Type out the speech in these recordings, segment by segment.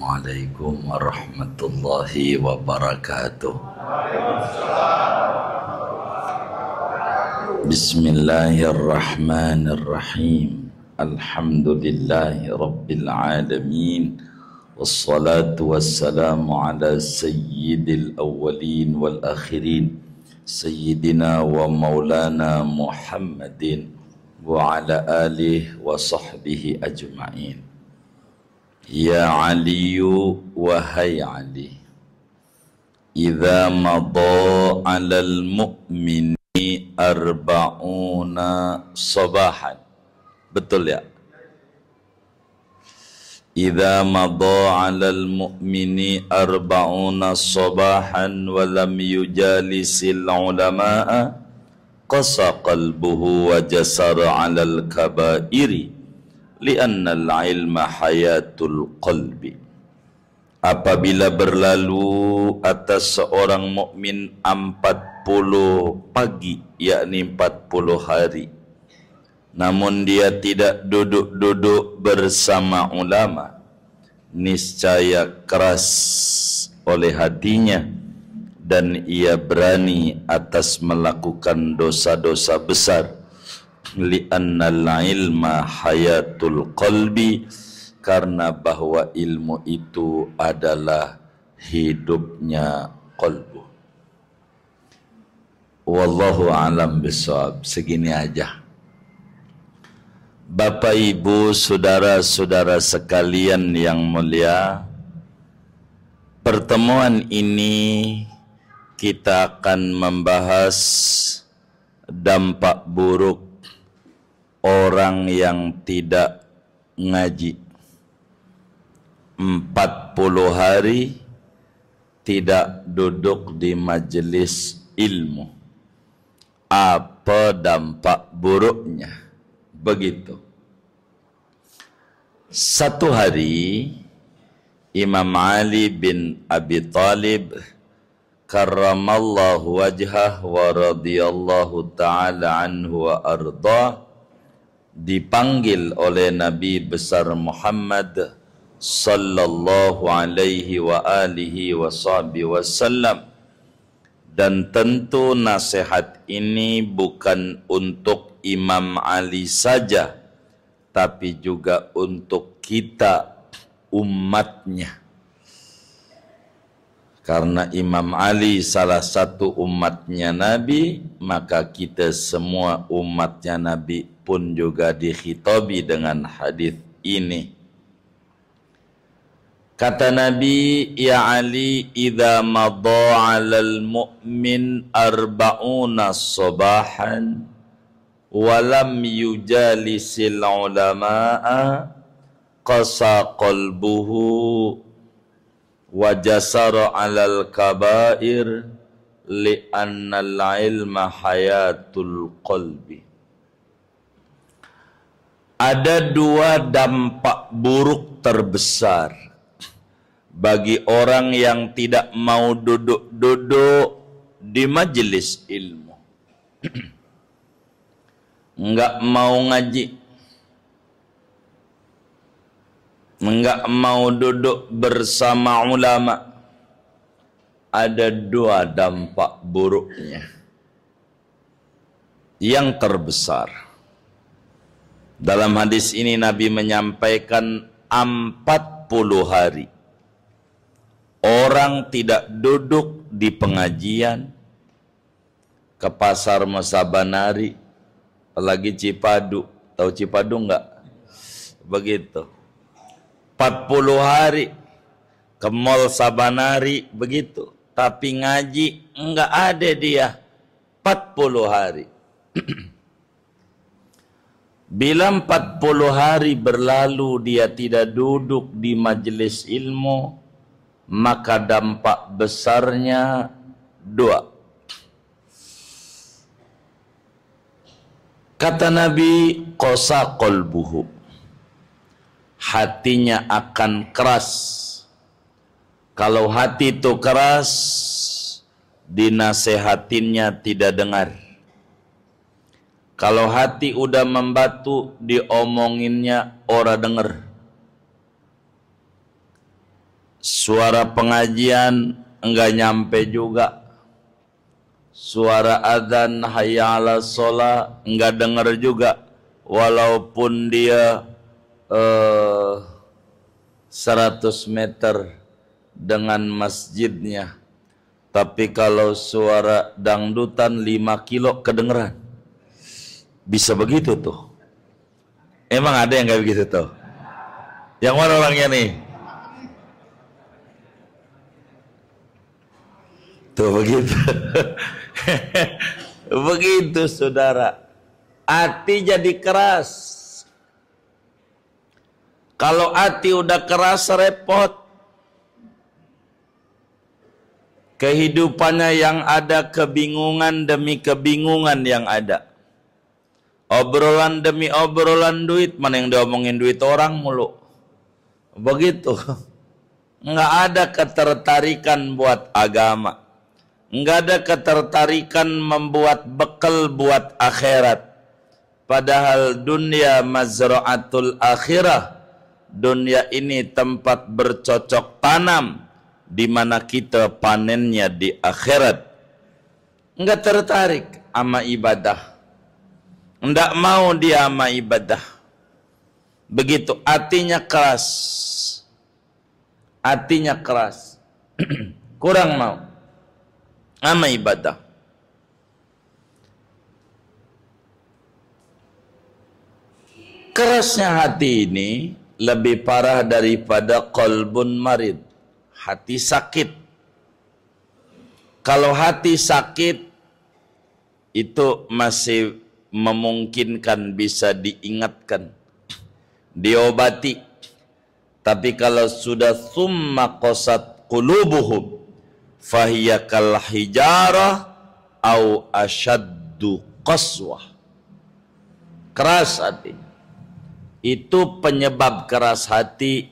Assalamualaikum warahmatullahi wabarakatuh. Bismillahirrahmanirrahim. Alhamdulillahi rabbil alamin. Wassalatu wassalamu ala sayyidil awwalin wal akhirin, sayyidina wa maulana Muhammadin wa ala alihi wa sahbihi ajma'in. Ya Aliyu wahai Ali, idza madha 'alal mu'mini arba'una sabahan. Betul ya? Idza madha 'alal mu'mini arba'una sabahan wa lam yujalisil ulama'a qasa qalbuhu wa jasara 'alal kaba'iri li'annal ilma hayatul qalbi. Apabila berlalu atas seorang mukmin 40 pagi, yakni 40 hari, namun dia tidak duduk-duduk bersama ulama, niscaya keras oleh hatinya dan ia berani atas melakukan dosa-dosa besar. Li'annal ilma hayatul qalbi, karena bahwa ilmu itu adalah hidupnya qalbu. Wallahu alam bisawab. Segini aja. Bapak Ibu, saudara-saudara sekalian yang mulia, pertemuan ini kita akan membahas dampak buruk orang yang tidak ngaji. 40 hari tidak duduk di majelis ilmu. Apa dampak buruknya? Begitu. Satu hari Imam Ali bin Abi Thalib karramallahu wajhah wa radhiyallahu ta'ala anhu wa ardhah dipanggil oleh Nabi besar Muhammad sallallahu alaihi wa alihi wa sahbihi wasallam, dan tentu nasihat ini bukan untuk Imam Ali saja, tapi juga untuk kita umatnya, karena Imam Ali salah satu umatnya Nabi, maka kita semua umatnya Nabi pun juga dikhitabi dengan hadis ini. Kata Nabi, ya Ali, idza madha 'alal mu'min arba'una sabahan wa lam yujalisil ulama'a qasa qalbuhu wa jasara 'alal kaba'ir li'annal ilma hayatul qalbi. Ada dua dampak buruk terbesar bagi orang yang tidak mau duduk-duduk di majelis ilmu. Enggak mau ngaji, enggak mau duduk bersama ulama. Ada dua dampak buruknya. Yang terbesar, dalam hadis ini Nabi menyampaikan 40 hari orang tidak duduk di pengajian, ke pasar Masabanari, apalagi Cipadu. Tahu Cipadu enggak? Begitu. 40 hari ke Mall Sabanari, begitu. Tapi ngaji enggak ada dia. 40 hari. Bila 40 hari berlalu dia tidak duduk di majelis ilmu, maka dampak besarnya dua. Kata Nabi, qasa qalbuhu, hatinya akan keras. Kalau hati itu keras, dinasehatinnya tidak dengar. Kalau hati udah membatu, diomonginnya ora denger. Suara pengajian enggak nyampe juga. Suara adzan hayya 'alas shalah enggak dengar juga, walaupun dia 100 meter dengan masjidnya. Tapi kalau suara dangdutan 5 kilo kedengeran. Bisa begitu tuh. Emang ada yang kayak begitu tuh? Yang mana orangnya nih? Tuh begitu. Begitu saudara. Hati jadi keras. Kalau hati udah keras repot. Kehidupannya yang ada kebingungan demi kebingungan yang ada. Obrolan demi obrolan duit, mana yang diomongin duit orang mulu. Begitu. Nggak ada ketertarikan buat agama. Nggak ada ketertarikan membuat bekal buat akhirat. Padahal dunia mazra'atul akhirah. Dunia ini tempat bercocok tanam, di mana kita panennya di akhirat. Enggak tertarik sama ibadah, enggak mau dia sama ibadah. Begitu hatinya keras, hatinya keras. Kurang mau sama ibadah. Kerasnya hati ini lebih parah daripada qalbun marid. Hati sakit. Kalau hati sakit itu masih memungkinkan bisa diingatkan, diobati. Tapi kalau sudah summa qasat qulubuhum fahiya kal hijarah au asyaddu qaswah. Keras hati. Itu penyebab keras hati.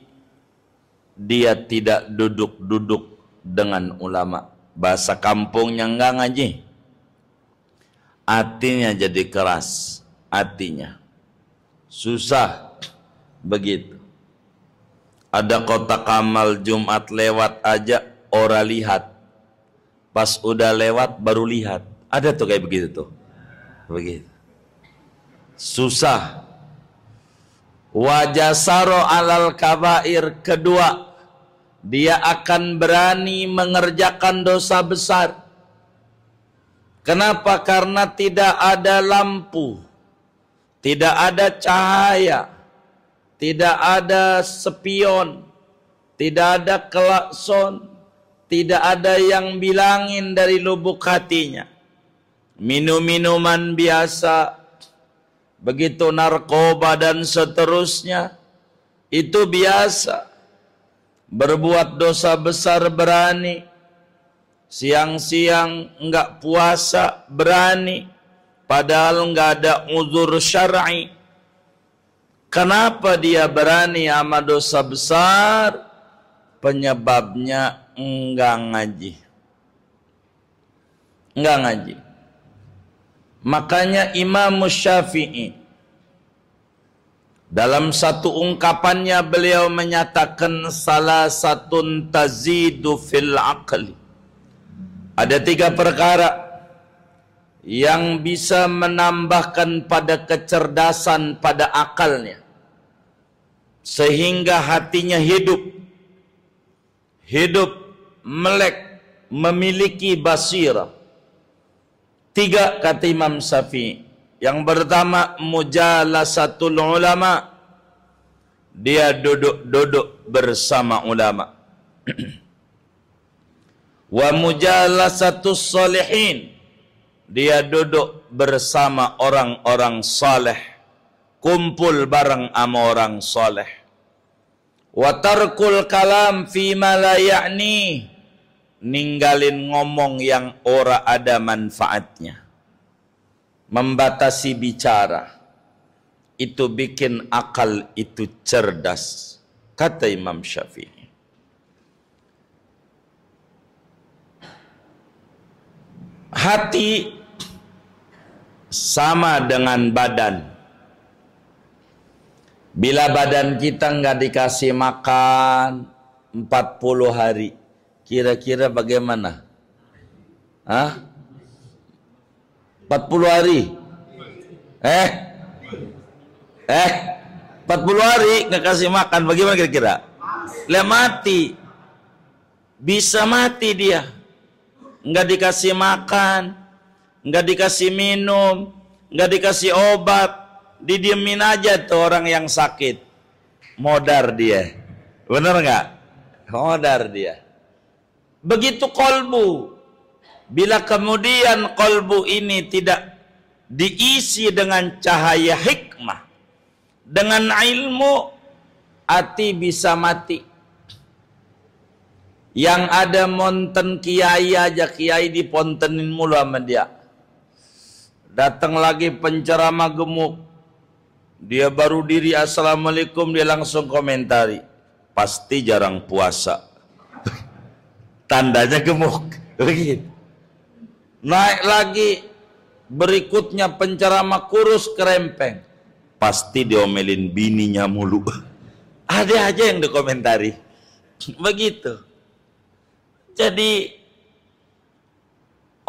Dia tidak duduk-duduk dengan ulama. Bahasa kampungnya enggak ngaji. Hatinya jadi keras. Hatinya susah. Begitu. Ada kotak amal Jumat lewat aja ora lihat. Pas udah lewat baru lihat. Ada tuh kayak begitu tuh. Begitu. Susah. Wajasaro alal kabair. Kedua, dia akan berani mengerjakan dosa besar. Kenapa? Karena tidak ada lampu, tidak ada cahaya, tidak ada spion, tidak ada klakson, tidak ada yang bilangin dari lubuk hatinya. Minum-minuman biasa, begitu narkoba dan seterusnya, itu biasa. Berbuat dosa besar berani. Siang-siang enggak puasa berani. Padahal enggak ada uzur syar'i. Kenapa dia berani sama dosa besar? Penyebabnya enggak ngaji. Enggak ngaji. Makanya Imam Syafi'i dalam satu ungkapannya beliau menyatakan salah satun tazidu fil aqli. Ada 3 perkara yang bisa menambahkan pada kecerdasan pada akalnya, sehingga hatinya hidup melek, memiliki basirah. 3 kata Imam Syafi'i. Yang pertama, mujalasatul ulama. Dia duduk bersama ulama. Wa mujalasatus salihin. Dia duduk bersama orang-orang saleh. Kumpul bareng sama orang saleh. Wa tarkul kalam fima la ya'ni. Ninggalin ngomong yang ora ada manfaatnya. Membatasi bicara. Itu bikin akal itu cerdas. Kata Imam Syafi'i. Hati sama dengan badan. Bila badan kita nggak dikasih makan, 40 hari. Kira-kira bagaimana? Hah? 40 hari? 40 hari nggak kasih makan, bagaimana kira-kira? Lah mati. Bisa mati dia. Nggak dikasih makan, nggak dikasih minum, nggak dikasih obat, didiemin aja tuh orang yang sakit. Modar dia. Bener nggak? Modar dia. Begitu kolbu. Bila kemudian kolbu ini tidak diisi dengan cahaya hikmah, dengan ilmu, hati bisa mati. Yang ada monten kiai aja, kiai dipontenin mulu sama dia. Datang lagi penceramah gemuk, dia baru diri assalamualaikum, dia langsung komentari, pasti jarang puasa. Tandanya gemuk. Begitu. Naik lagi, berikutnya penceramah kurus kerempeng, pasti diomelin bininya mulu. Ada aja yang dikomentari. Begitu. Jadi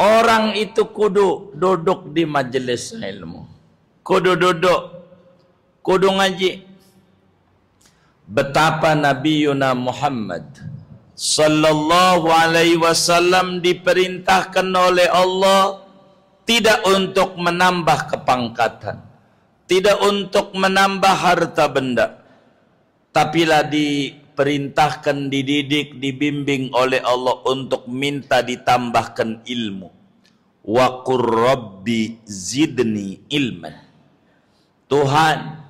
orang itu kudu duduk di majelis ilmu, kudu duduk, kudu ngaji. Betapa Nabi Yuna Muhammad sallallahu alaihi wasallam diperintahkan oleh Allah tidak untuk menambah kepangkatan, tidak untuk menambah harta benda, tapilah diperintahkan, dididik, dibimbing oleh Allah untuk minta ditambahkan ilmu. Wa qur rabbi zidni ilman. Tuhan,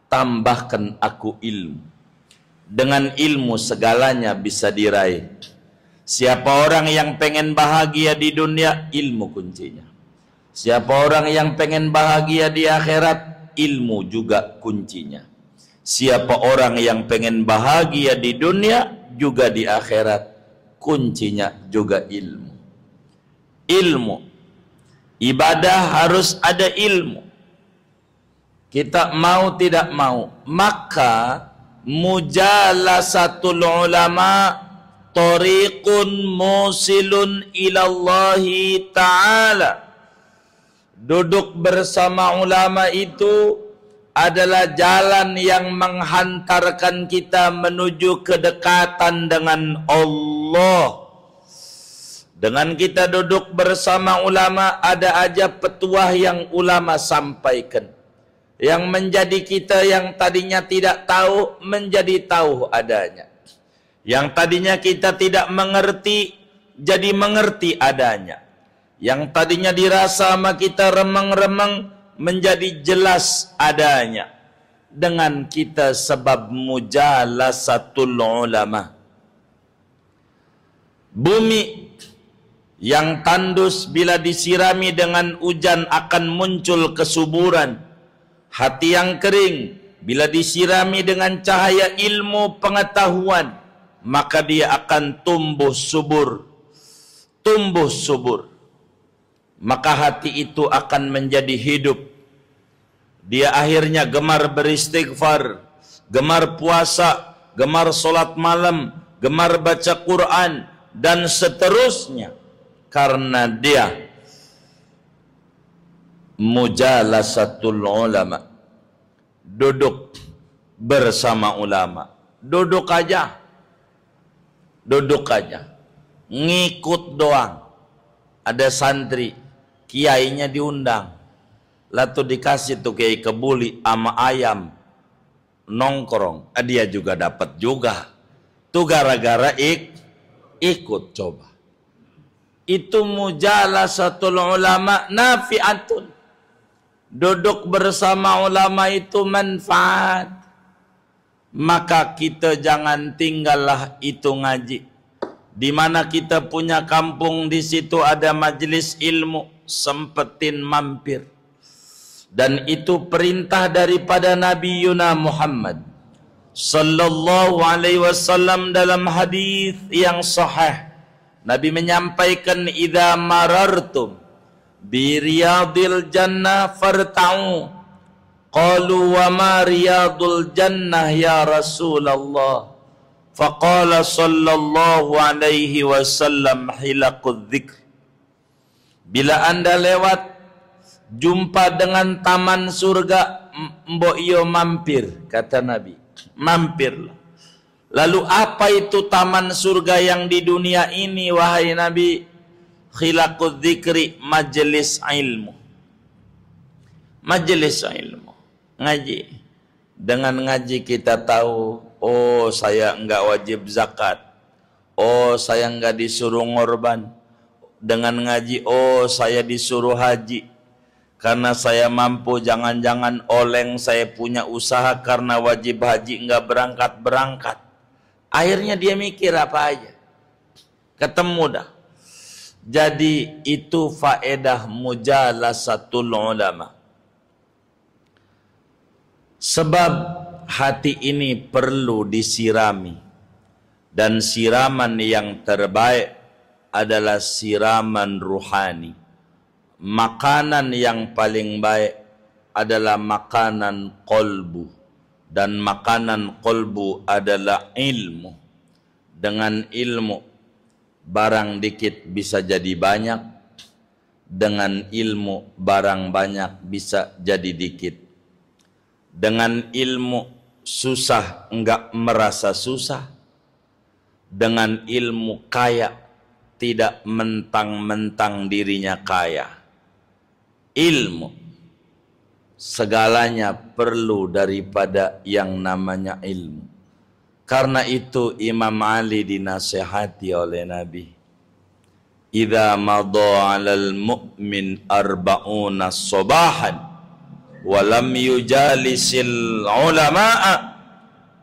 tambahkan aku ilmu. Dengan ilmu segalanya bisa diraih. Siapa orang yang pengen bahagia di dunia, ilmu kuncinya. Siapa orang yang pengen bahagia di akhirat, ilmu juga kuncinya. Siapa orang yang pengen bahagia di dunia juga di akhirat, kuncinya juga ilmu. Ilmu. Ibadah harus ada ilmu. Kita mau tidak mau, maka mujalasatul ulama tariqun musilun ilallahi ta'ala. Duduk bersama ulama itu adalah jalan yang menghantarkan kita menuju kedekatan dengan Allah. Dengan kita duduk bersama ulama, ada aja petuah yang ulama sampaikan, yang menjadi kita yang tadinya tidak tahu menjadi tahu adanya, yang tadinya kita tidak mengerti jadi mengerti adanya, yang tadinya dirasa sama kita remeng-remeng menjadi jelas adanya, dengan kita sebab mujalasatul ulama. Bumi yang tandus bila disirami dengan hujan akan muncul kesuburan. Hati yang kering bila disirami dengan cahaya ilmu pengetahuan, maka dia akan tumbuh subur. Tumbuh subur. Maka hati itu akan menjadi hidup. Dia akhirnya gemar beristighfar, gemar puasa, gemar solat malam, gemar baca Quran, dan seterusnya. Karena dia mujalasatul ulama, duduk bersama ulama. Duduk aja, ngikut doang. Ada santri, kiainya diundang, lalu dikasih tuh kiai kebuli ama ayam, nongkrong, dia juga dapat juga. Tuh gara-gara ikut coba. Itu mujalasatul ulama nafi'atun. Duduk bersama ulama itu manfaat. Maka kita jangan tinggallah itu ngaji. Di mana kita punya kampung, di situ ada majelis ilmu, sempetin mampir. Dan itu perintah daripada Nabi Yuna Muhammad sallallahu alaihi wasallam dalam hadis yang sahih. Nabi menyampaikan, idza marartum bi riyadil jannah farta'u. Qalu wa ma riyadul jannah ya Rasulullah? Faqala sallallahu alaihi wasallam hilaqudz dzikr. Bila Anda lewat jumpa dengan taman surga, mbok iyo mampir, kata Nabi. Mampirlah. Lalu apa itu taman surga yang di dunia ini, wahai Nabi? Hilaqudz dzikri, majelis ilmu. Majelis ilmu, ngaji. Dengan ngaji kita tahu, oh saya enggak wajib zakat, oh saya enggak disuruh ngorban. Dengan ngaji, oh saya disuruh haji, karena saya mampu. Jangan-jangan oleng saya punya usaha karena wajib haji enggak berangkat-berangkat. Akhirnya dia mikir apa aja, ketemu dah. Jadi itu faedah mujalasatul ulama. Sebab hati ini perlu disirami, dan siraman yang terbaik adalah siraman ruhani. Makanan yang paling baik adalah makanan qalbu, dan makanan qalbu adalah ilmu. Dengan ilmu barang dikit bisa jadi banyak, dengan ilmu barang banyak bisa jadi dikit. Dengan ilmu susah enggak merasa susah. Dengan ilmu kaya tidak mentang-mentang dirinya kaya. Ilmu segalanya perlu daripada yang namanya ilmu. Karena itu Imam Ali dinasihati oleh Nabi. Idza madha 'alal mu'min arba'una sabahan walam yujalisil ulama'a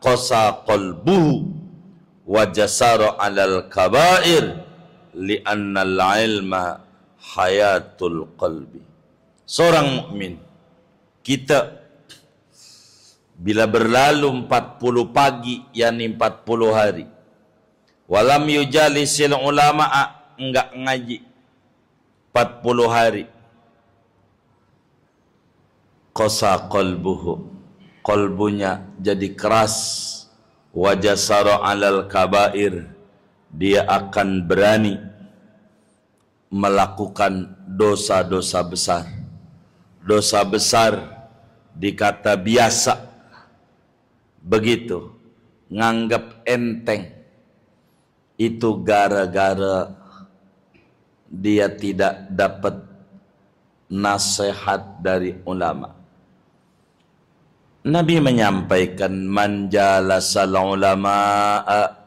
qasa qalbuhu wa jasara 'alal kaba'ir li'anna al-ilma hayatul qalbi. Seorang mukmin, kita bila berlalu 40 pagi, yakni 40 hari, walam yujalisil ulama'a, enggak ngaji 40 hari, qasa qalbuhu, qalbunya jadi keras, wajasara 'alal kabair, dia akan berani melakukan dosa-dosa besar. Dosa besar dikata biasa, begitu, nganggap enteng. Itu gara-gara dia tidak dapat nasihat dari ulama. Nabi menyampaikan, man jalasal ulama'a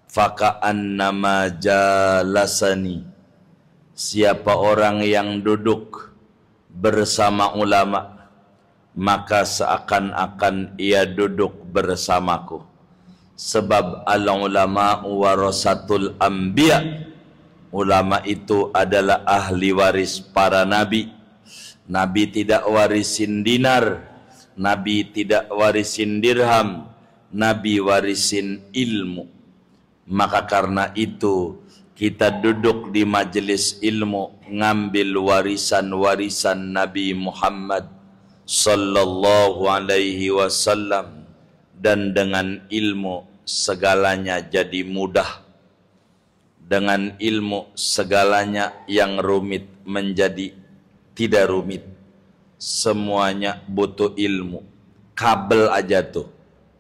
faka'annama jalasani. Siapa orang yang duduk bersama ulama, maka seakan-akan ia duduk bersamaku. Sebab al-ulama warasatul anbiya, ulama itu adalah ahli waris para nabi. Nabi tidak warisin dinar, Nabi tidak warisin dirham, Nabi warisin ilmu. Maka karena itu kita duduk di majelis ilmu, ngambil warisan-warisan Nabi Muhammad sallallahu alaihi wasallam, dan dengan ilmu segalanya jadi mudah. Dengan ilmu segalanya yang rumit menjadi tidak rumit. Semuanya butuh ilmu. Kabel aja tuh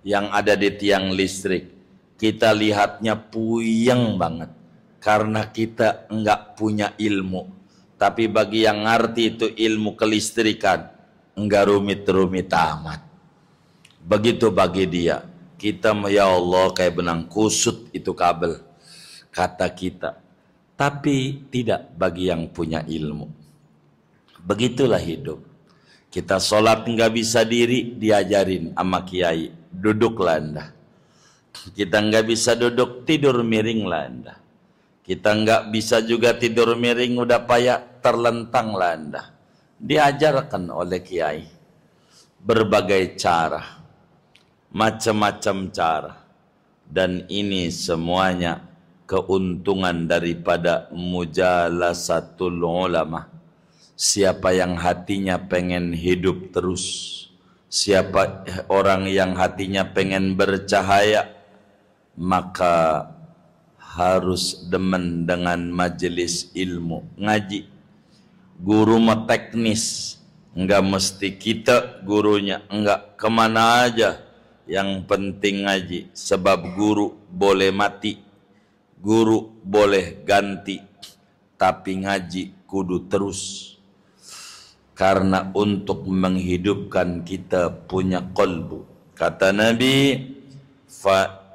yang ada di tiang listrik, kita lihatnya puyeng banget karena kita enggak punya ilmu. Tapi bagi yang ngerti itu ilmu kelistrikan, enggak rumit-rumit amat. Begitu bagi dia. Kita ya Allah kayak benang kusut itu kabel, kata kita. Tapi tidak bagi yang punya ilmu. Begitulah hidup. Kita sholat nggak bisa diri, diajarin sama kiai, duduklah anda. Kita nggak bisa duduk, tidur miringlah anda. Kita nggak bisa juga tidur miring, udah payah, terlentanglah anda. Diajarkan oleh kiai berbagai cara, macam-macam cara, dan ini semuanya keuntungan daripada mujalasatul ulama. Siapa yang hatinya pengen hidup terus, siapa orang yang hatinya pengen bercahaya, maka harus demen dengan majelis ilmu, ngaji. Guru mah teknis, enggak mesti kita gurunya, enggak, kemana aja yang penting ngaji. Sebab guru boleh mati, guru boleh ganti, tapi ngaji kudu terus. Karena untuk menghidupkan kita punya qalbu. Kata Nabi,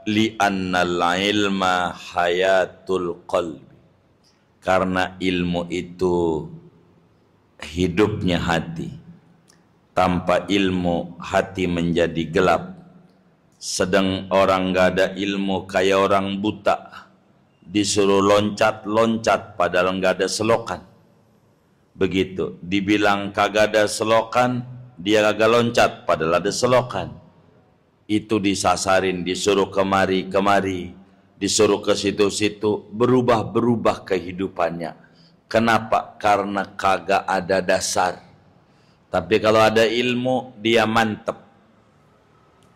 li'annal ilma hayatul qalbi. Karena ilmu itu hidupnya hati. Tanpa ilmu hati menjadi gelap. Sedang orang gak ada ilmu kayak orang buta, disuruh loncat-loncat padahal gak ada selokan. Begitu, dibilang kagak ada selokan, dia kagak loncat padahal ada selokan. Itu disasarin, disuruh kemari, disuruh ke situ-situ, berubah-berubah kehidupannya. Kenapa? Karena kagak ada dasar. Tapi kalau ada ilmu, dia mantep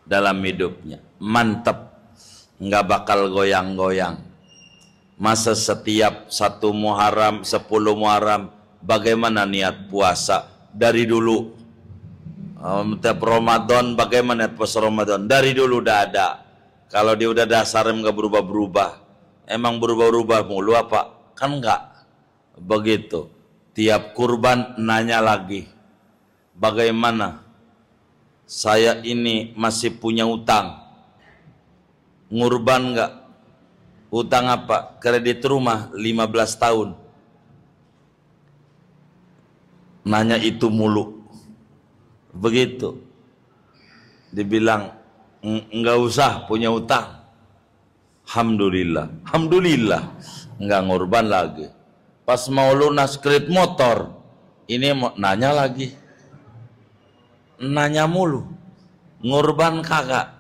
dalam hidupnya. Mantep, nggak bakal goyang-goyang. Masa setiap 1 Muharram, 10 Muharram, bagaimana niat puasa dari dulu? Tiap Ramadan bagaimana pas Ramadan? Dari dulu udah ada. Kalau dia udah dasar nggak berubah-berubah. Emang berubah-berubah mulu apa? Kan enggak. Begitu. Tiap kurban nanya lagi. Bagaimana? Saya ini masih punya utang. Ngurban enggak? Utang apa? Kredit rumah 15 tahun. Nanya itu mulu. Begitu. Dibilang enggak usah punya utang. Alhamdulillah. Alhamdulillah. Enggak ngorban lagi. Pas mau lunas kredit motor, ini mau nanya lagi. Nanya mulu. Ngorban kagak.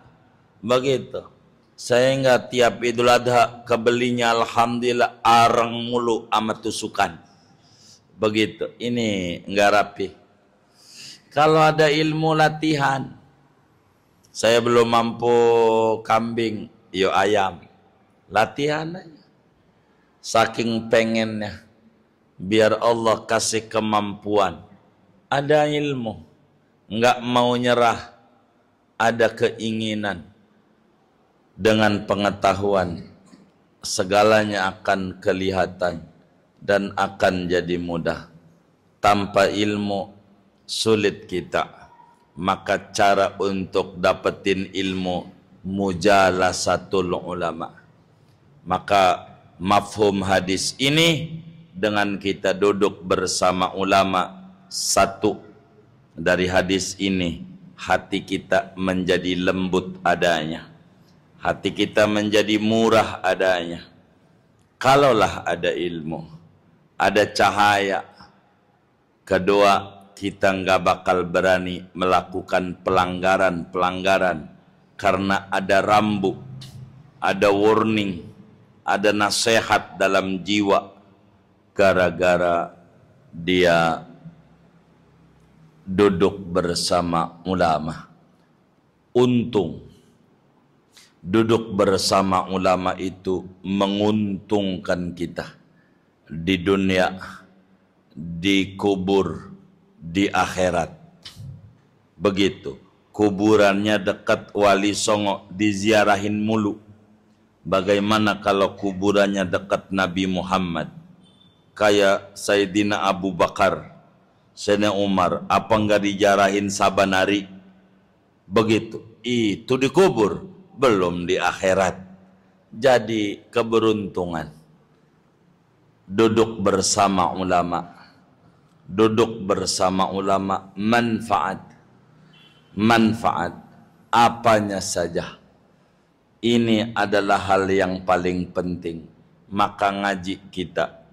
Begitu. Saya enggak tiap Idul Adha kebelinya alhamdulillah areng mulu sama tusukan. Begitu. Ini enggak rapi. Kalau ada ilmu latihan, saya belum mampu kambing, yo ayam, latihan aja. Saking pengennya, biar Allah kasih kemampuan. Ada ilmu, nggak mau nyerah, ada keinginan. Dengan pengetahuan, segalanya akan kelihatan dan akan jadi mudah. Tanpa ilmu, sulit kita. Maka cara untuk dapetin ilmu, mujalasatul ulama. Maka mafhum hadis ini, dengan kita duduk bersama ulama, satu dari hadis ini, hati kita menjadi lembut adanya, hati kita menjadi murah adanya. Kalaulah ada ilmu, ada cahaya. Kedua, kita nggak bakal berani melakukan pelanggaran-pelanggaran karena ada rambu, ada warning, ada nasihat dalam jiwa gara-gara dia duduk bersama ulama. Untung duduk bersama ulama itu menguntungkan kita di dunia, di kubur, di akhirat. Begitu. Kuburannya dekat Wali Songo, diziarahin mulu. Bagaimana kalau kuburannya dekat Nabi Muhammad, kayak Sayyidina Abu Bakar, Sayyidina Umar, apa enggak dijarahin saban hari? Begitu. Itu dikubur, belum di akhirat. Jadi keberuntungan duduk bersama ulama. Duduk bersama ulama, manfaat apanya saja. Ini adalah hal yang paling penting. Maka ngaji kita,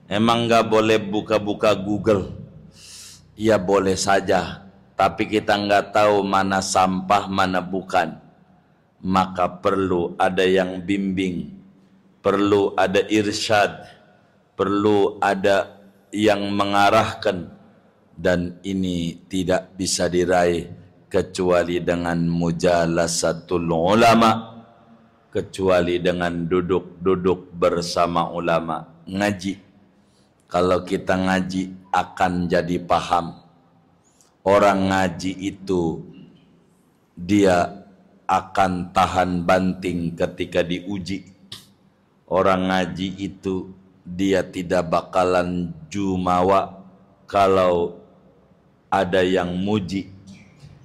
emang nggak boleh buka-buka Google? Ya boleh saja, tapi kita nggak tahu mana sampah mana bukan. Maka perlu ada yang bimbing, perlu ada irsyad, perlu ada yang mengarahkan, dan ini tidak bisa diraih kecuali dengan mujalasatul ulama. kecuali dengan duduk-duduk bersama ulama. Ngaji, kalau kita ngaji akan jadi paham. Orang ngaji itu dia akan tahan banting ketika diuji. Orang ngaji itu dia tidak bakalan jumawa kalau ada yang muji,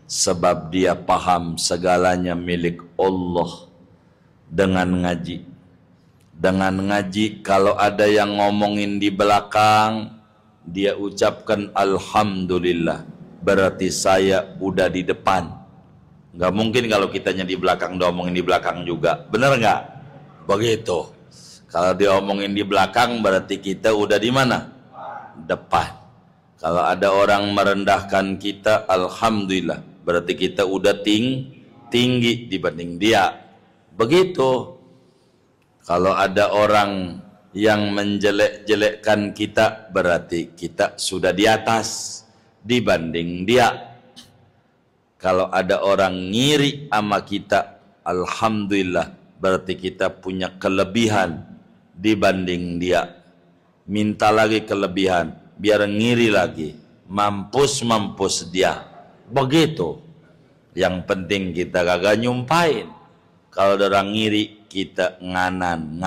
sebab dia paham segalanya milik Allah. Dengan ngaji kalau ada yang ngomongin di belakang, dia ucapkan alhamdulillah, berarti saya udah di depan. Nggak mungkin kalau kitanya di belakang diomongin di belakang juga, bener nggak? Begitu. Kalau diomongin di belakang berarti kita udah di mana? Depan. Kalau ada orang merendahkan kita, alhamdulillah, berarti kita udah tinggi dibanding dia. Begitu. Kalau ada orang yang menjelek-jelekkan kita, berarti kita sudah di atas dibanding dia. Kalau ada orang ngiri sama kita, alhamdulillah, berarti kita punya kelebihan dibanding dia. Minta lagi kelebihan, biar ngiri lagi, mampus dia. Begitu. Yang penting kita kagak nyumpain. Kalau ada orang ngiri, kita nganan.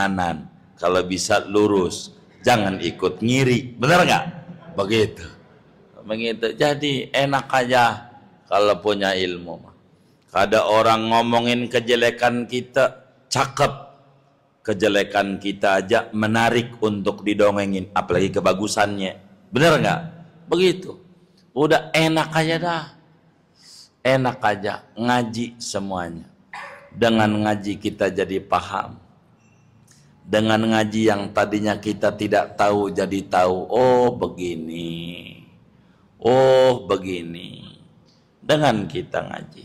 Kalau bisa lurus, jangan ikut ngiri. Benar nggak? Begitu. Jadi enak aja kalau punya ilmu. Ada orang ngomongin kejelekan kita, cakep. Kejelekan kita aja menarik untuk didongengin, apalagi kebagusannya. Benar nggak? Begitu. Udah enak aja dah. Enak aja ngaji semuanya. Dengan ngaji kita jadi paham. Dengan ngaji yang tadinya kita tidak tahu jadi tahu. Oh begini. Oh begini. Dengan kita ngaji.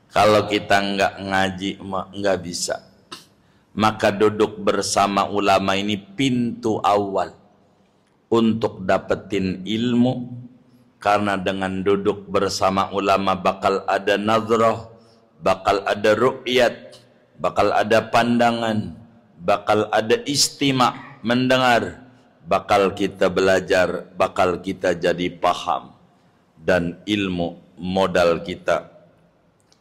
Kalau kita nggak ngaji nggak bisa. Maka duduk bersama ulama ini pintu awal untuk dapetin ilmu. Karena dengan duduk bersama ulama bakal ada nazrah, bakal ada ru'yat, bakal ada pandangan, bakal ada istima, mendengar, bakal kita belajar, bakal kita jadi paham. Dan ilmu modal kita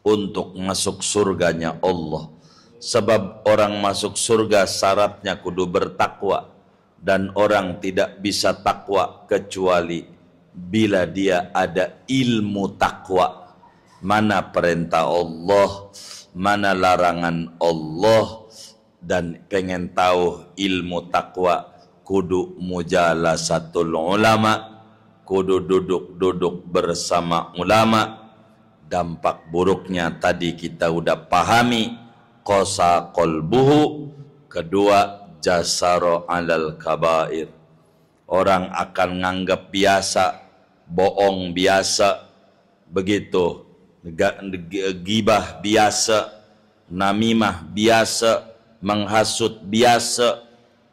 untuk masuk surganya Allah. Sebab orang masuk surga syaratnya kudu bertakwa. Dan orang tidak bisa takwa kecuali bila dia ada ilmu takwa. Mana perintah Allah, mana larangan Allah. Dan pengen tahu ilmu takwa, kudu mujalasatul ulama, kudu duduk-duduk bersama ulama. Dampak buruknya tadi kita udah pahami. Qasa qalbuhu. Kedua, jasaro alal kabair. Orang akan nganggap biasa, bohong biasa, begitu, gibah biasa, namimah biasa, menghasut biasa,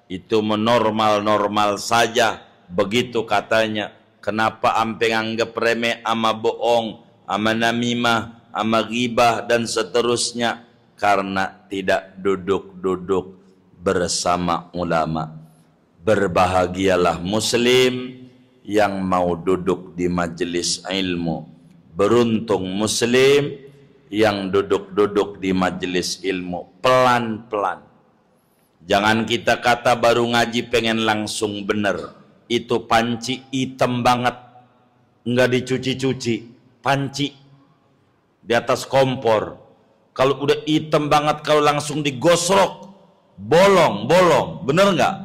itu menormal-normal saja, begitu katanya. Kenapa ampe nganggap remeh ama bohong, ama namimah, ama gibah dan seterusnya? Karena tidak duduk-duduk bersama ulama. Berbahagialah muslim yang mau duduk di majelis ilmu. Beruntung muslim yang duduk-duduk di majelis ilmu. Pelan-pelan. Jangan kita kata baru ngaji pengen langsung bener. Itu panci hitam banget. Enggak dicuci-cuci. Panci di atas kompor. Kalau udah hitam banget, kalau langsung digosrok, bolong, bener nggak?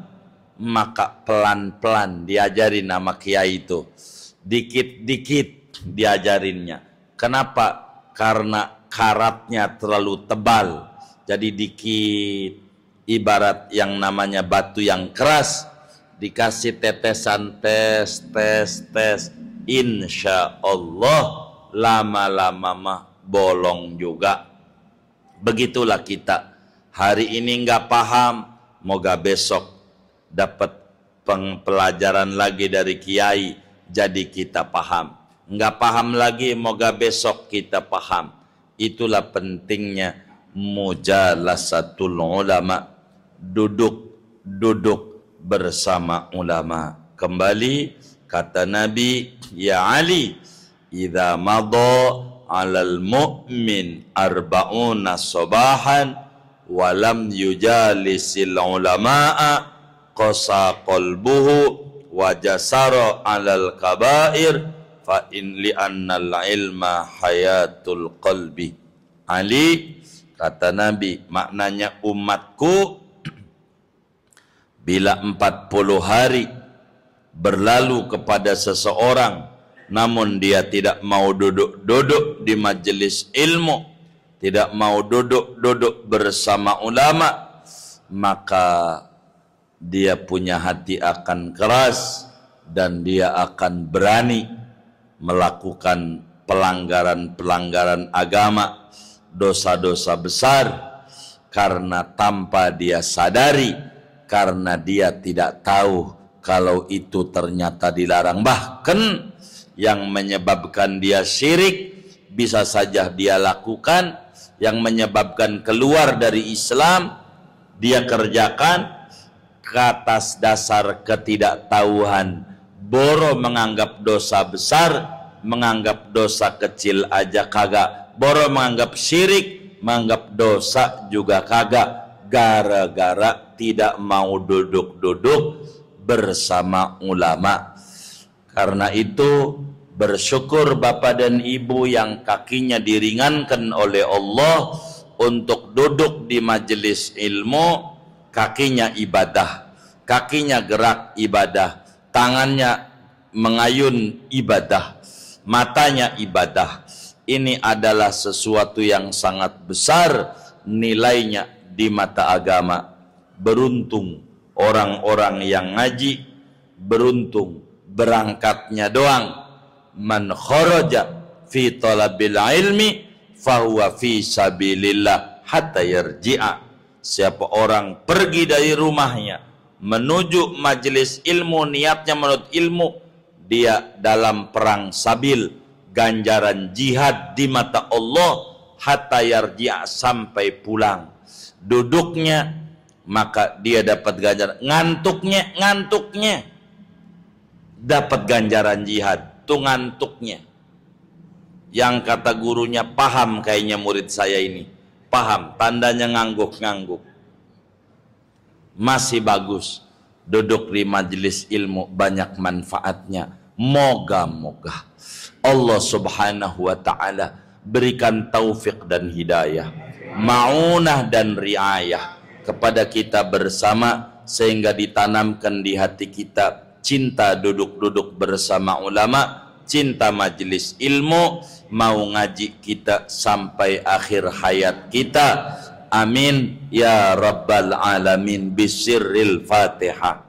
Maka pelan-pelan diajarin nama kiai itu, dikit-dikit diajarinnya. Kenapa? Karena karatnya terlalu tebal, jadi dikit. Ibarat yang namanya batu yang keras, dikasih tetesan tes, insya Allah lama-lama mah bolong juga. Begitulah kita. Hari ini nggak paham, moga besok dapat pelajaran lagi dari kiai, jadi kita paham. Nggak paham lagi, moga besok kita paham. Itulah pentingnya mujalasatul ulama, duduk bersama ulama. Kembali kata Nabi, ya Ali, idza madha 'alal mu'min arba'una sabahan wa lam yujalisil ulama'a qasa qalbuhu wa jasara 'alal kaba'ir fa in li annal ilma hayatul qalbi. Ali, kata Nabi, maknanya umatku bila 40 hari berlalu kepada seseorang namun dia tidak mau duduk-duduk di majelis ilmu, tidak mau duduk-duduk bersama ulama, maka dia punya hati akan keras dan dia akan berani melakukan pelanggaran-pelanggaran agama, dosa-dosa besar, karena tanpa dia sadari, karena dia tidak tahu kalau itu ternyata dilarang. Bahkan yang menyebabkan dia syirik bisa saja dia lakukan, yang menyebabkan keluar dari Islam dia kerjakan ke atas dasar ketidaktahuan. Boro menganggap dosa besar, menganggap dosa kecil aja kagak. Boro menganggap syirik, menganggap dosa juga kagak, gara-gara tidak mau duduk-duduk bersama ulama. Karena itu bersyukur Bapak dan Ibu yang kakinya diringankan oleh Allah untuk duduk di majelis ilmu. Kakinya ibadah, kakinya gerak ibadah, tangannya mengayun ibadah, matanya ibadah. Ini adalah sesuatu yang sangat besar nilainya di mata agama. Beruntung orang-orang yang ngaji, beruntung berangkatnya doang. Man kharaja fi talabil ilmi fahuwa fi sabilillah hatta yarji'a. Siapa orang pergi dari rumahnya menuju majelis ilmu, niatnya menurut ilmu, dia dalam perang sabil, ganjaran jihad di mata Allah, hatta yarji'a, sampai pulang. Duduknya maka dia dapat ganjaran, ngantuknya dapat ganjaran jihad, tuh ngantuknya. Yang kata gurunya, paham kayaknya murid saya ini, paham, tandanya ngangguk-ngangguk. Masih bagus duduk di majelis ilmu, banyak manfaatnya. Moga-moga Allah subhanahu wa ta'ala berikan taufik dan hidayah, ma'unah dan riayah kepada kita bersama, sehingga ditanamkan di hati kita cinta duduk-duduk bersama ulama, cinta majelis ilmu, mau ngaji kita sampai akhir hayat kita. Amin ya rabbal alamin. Bisirril Fatihah.